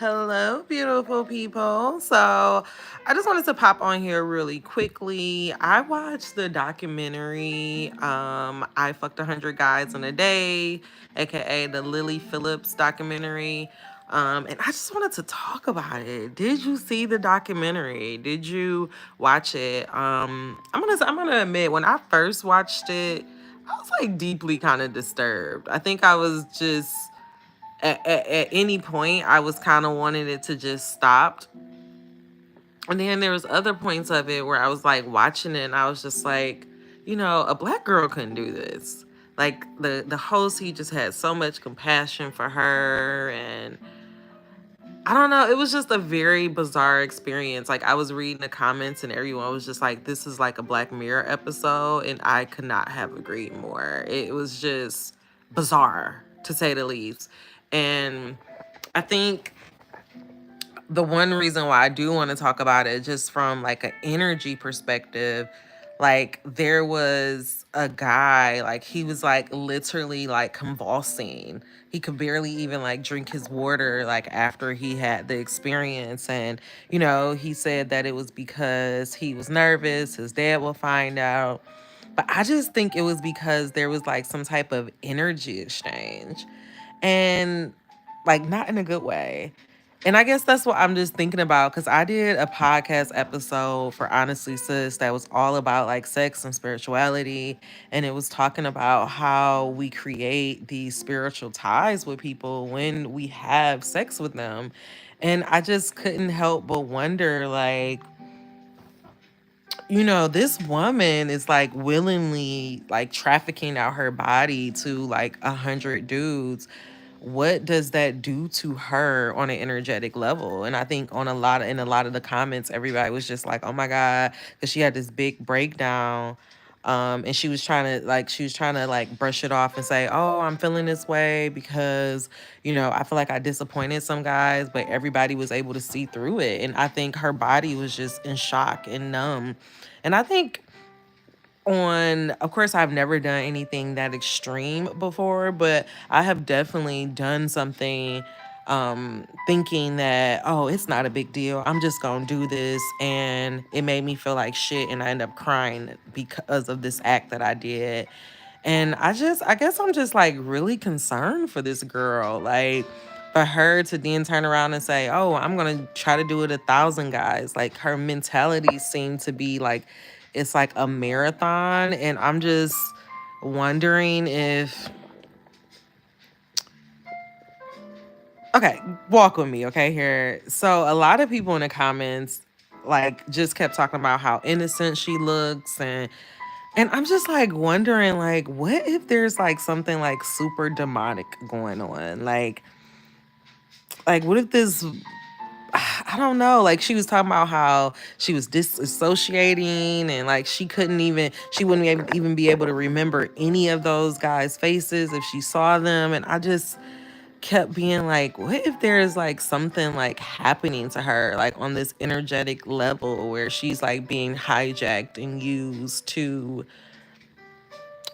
Hello, beautiful people. So, I just wanted to pop on here really quickly. I watched the documentary, I Fucked 100 Guys in a Day, aka the Lily Phillips documentary. And I just wanted to talk about it. Did you see the documentary? Did you watch it? I'm gonna admit, when I first watched it, I was like deeply kind of disturbed. I think I was just at any point I was kind of wanting it to just stop. And then there was other points of it where I was like watching it and I was just like, a black girl couldn't do this. Like the host, he just had so much compassion for her, and I don't know, it was just a very bizarre experience. Like I was reading the comments and everyone was just like, this is like a Black Mirror episode, and I could not have agreed more. It was just bizarre, to say the least. And I think the one reason why I do want to talk about it, just from like an energy perspective, like there was a guy, like he was like literally like convulsing. He could barely even like drink his water like after he had the experience. And, he said that it was because he was nervous, his dad will find out. But I just think it was because there was like some type of energy exchange. And like not in a good way. And I guess that's what I'm just thinking about, because I did a podcast episode for Honestly Sis that was all about like sex and spirituality. And it was talking about how we create these spiritual ties with people when we have sex with them. And I just couldn't help but wonder, like, this woman is like willingly like trafficking out her body to like 100 dudes. What does that do to her on an energetic level? And I think in a lot of the comments, everybody was just like, oh my God, because she had this big breakdown. And she was trying to like brush it off and say, oh, I'm feeling this way because, I feel like I disappointed some guys, but everybody was able to see through it. And I think her body was just in shock and numb. And I think of course, I've never done anything that extreme before, but I have definitely done something thinking that, oh, it's not a big deal, I'm just gonna do this, and it made me feel like shit, and I end up crying because of this act that I did. And I guess I'm just like really concerned for this girl, like for her to then turn around and say, oh, I'm gonna try to do it 1,000 guys. Like her mentality seemed to be like it's like a marathon. And I'm just wondering if, okay, walk with me, okay, here. So a lot of people in the comments like just kept talking about how innocent she looks. And I'm just like wondering, like, what if there's like something like super demonic going on? Like what if this, I don't know. Like she was talking about how she was disassociating, and like she wouldn't even be able to remember any of those guys' faces if she saw them. And I just kept being like, what if there's like something like happening to her, like on this energetic level where she's like being hijacked and used to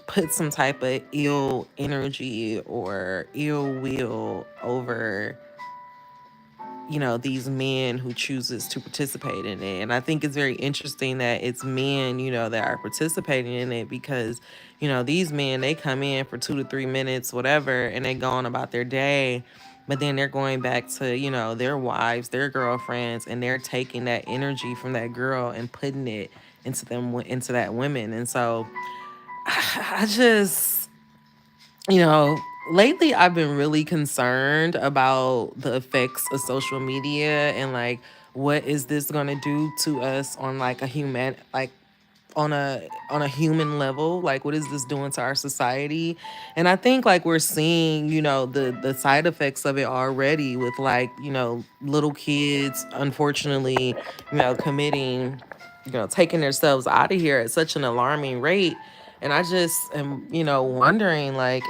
put some type of ill energy or ill will over, these men who chooses to participate in it. And I think it's very interesting that it's men, that are participating in it, because, these men, they come in for 2 to 3 minutes, whatever, and they go on about their day. But then they're going back to, their wives, their girlfriends, and they're taking that energy from that girl and putting it into that women. And so I just, you know, lately I've been really concerned about the effects of social media, and like what is this going to do to us on like a human, like on a human level. Like what is this doing to our society? And I think like we're seeing, the side effects of it already with like, little kids unfortunately, committing, taking themselves out of here at such an alarming rate. And I just am, wondering, like,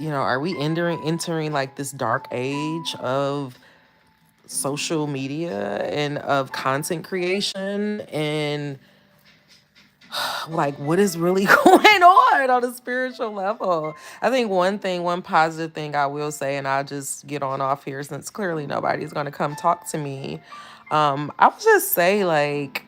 are we entering like this dark age of social media and of content creation? And like what is really going on a spiritual level. I think one positive thing I will say, and I'll just get on off here since clearly nobody's going to come talk to me. I would just say, like,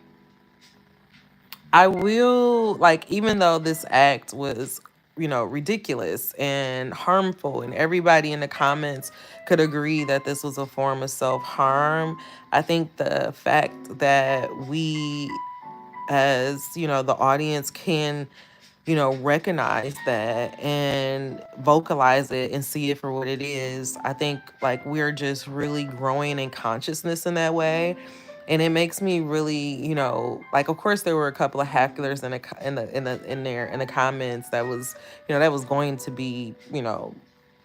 I will, like, even though this act was, ridiculous and harmful, and everybody in the comments could agree that this was a form of self harm, I think the fact that we, as, the audience can, recognize that and vocalize it and see it for what it is. I think like we're just really growing in consciousness in that way. And it makes me really, like of course there were a couple of hecklers in the in there in the comments that was, that was going to be,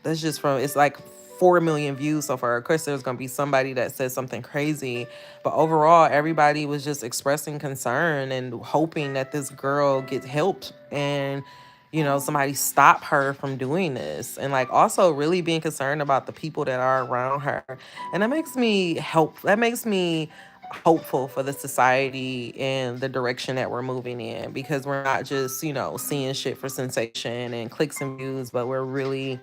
that's just from it's like 4 million views so far. Of course, there's gonna be somebody that says something crazy, but overall, everybody was just expressing concern and hoping that this girl gets help and somebody stop her from doing this, and like also really being concerned about the people that are around her. And that makes me hopeful for the society and the direction that we're moving in, because we're not just seeing shit for sensation and clicks and views, but we're really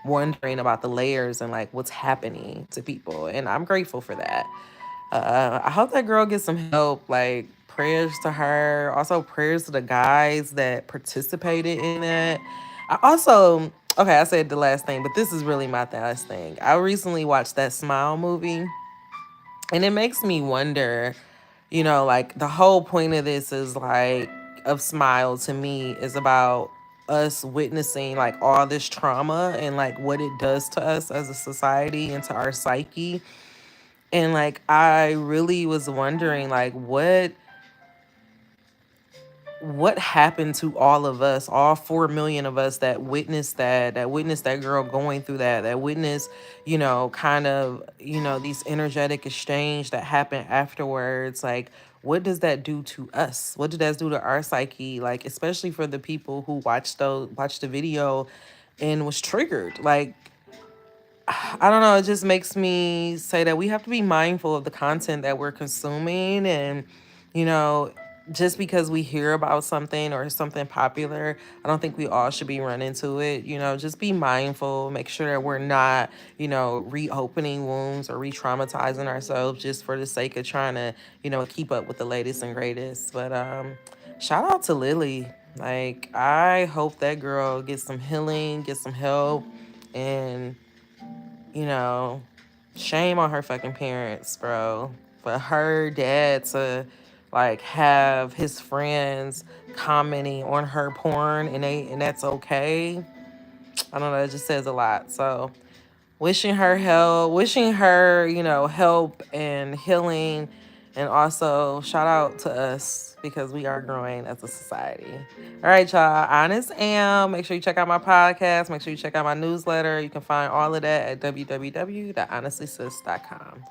wondering about the layers and like what's happening to people, and I'm grateful for that. I hope that girl gets some help. Like prayers to her, also prayers to the guys that participated in it. I also, okay, I said the last thing, but this is really my last thing. I recently watched that Smile movie, and it makes me wonder, like the whole point of this is like, of Smile to me is about us witnessing like all this trauma and like what it does to us as a society and to our psyche. And like I really was wondering like what happened to all of us, all 4 million of us that witnessed that witnessed that girl going through that witnessed, kind of, these energetic exchange that happened afterwards. Like, what does that do to us? What did that do to our psyche? Like, especially for the people who watched the video and was triggered. Like, I don't know. It just makes me say that we have to be mindful of the content that we're consuming. And, you know, just because we hear about something or something popular, I don't think we all should be running to it. Just be mindful, make sure that we're not, reopening wounds or re traumatizing ourselves just for the sake of trying to, keep up with the latest and greatest. But shout out to Lily. Like, I hope that girl gets some healing, get some help, and you know, shame on her fucking parents, bro. For her dad to like have his friends commenting on her porn and that's okay. I don't know, it just says a lot. So wishing her help, wishing her, help and healing. And also shout out to us because we are growing as a society. All right, y'all. Honest Am. Make sure you check out my podcast. Make sure you check out my newsletter. You can find all of that at www.honestlysis.com.